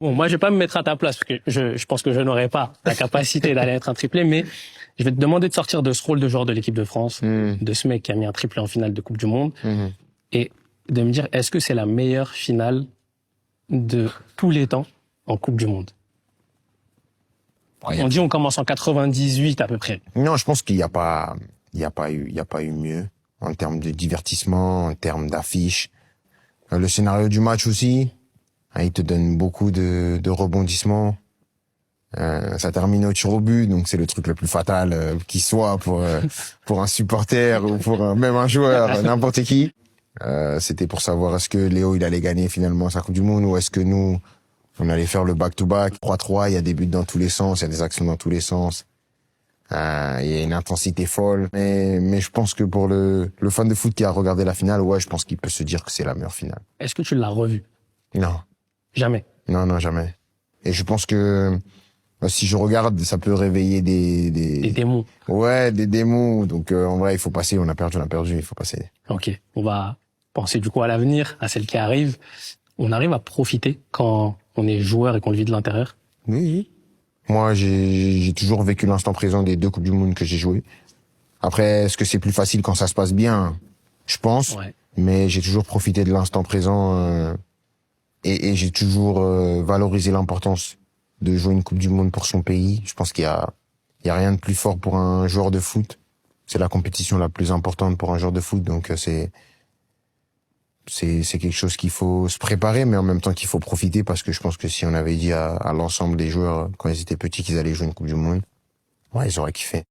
Bon, moi, je vais pas me mettre à ta place parce que je pense que je n'aurais pas la capacité d'aller être un triplé, mais je vais te demander de sortir de ce rôle de joueur de l'équipe de France, de ce mec qui a mis un triplé en finale de Coupe du Monde, et de me dire, est-ce que c'est la meilleure finale de tous les temps en Coupe du Monde? Ouais, On dit on commence en 98 à peu près. Non, je pense qu'il y a pas eu mieux en termes de divertissement, en termes d'affiches. Le scénario du match aussi, hein, il te donne beaucoup de rebondissements. Ça termine au tir au but, donc c'est le truc le plus fatal qui soit pour un supporter ou pour même un joueur, n'importe qui. C'était pour savoir est-ce que Léo il allait gagner finalement sa Coupe du Monde ou est-ce que nous on allait faire le back-to-back 3-3, il y a des buts dans tous les sens, il y a des actions dans tous les sens. Il y a une intensité folle, mais je pense que pour le fan de foot qui a regardé la finale, ouais, je pense qu'il peut se dire que c'est la meilleure finale. Est-ce que tu l'as revu? Non, Jamais. non, jamais. Et je pense que si je regarde, ça peut réveiller Des démons. Ouais, des démons. Donc en vrai, il faut passer. On a perdu, il faut passer. Ok, on va penser du coup à l'avenir, à celle qui arrive. On arrive à profiter quand on est joueur et qu'on le vit de l'intérieur. Oui. Moi, j'ai toujours vécu l'instant présent des 2 Coupes du Monde que j'ai jouées. Après, est-ce que c'est plus facile quand ça se passe bien? Je pense. Ouais. Mais j'ai toujours profité de l'instant présent et j'ai toujours valorisé l'importance de jouer une Coupe du Monde pour son pays. Je pense qu'il y a rien de plus fort pour un joueur de foot. C'est la compétition la plus importante pour un joueur de foot. Donc c'est quelque chose qu'il faut se préparer, mais en même temps qu'il faut profiter parce que je pense que si on avait dit à l'ensemble des joueurs quand ils étaient petits qu'ils allaient jouer une Coupe du Monde, ouais, ils auraient kiffé.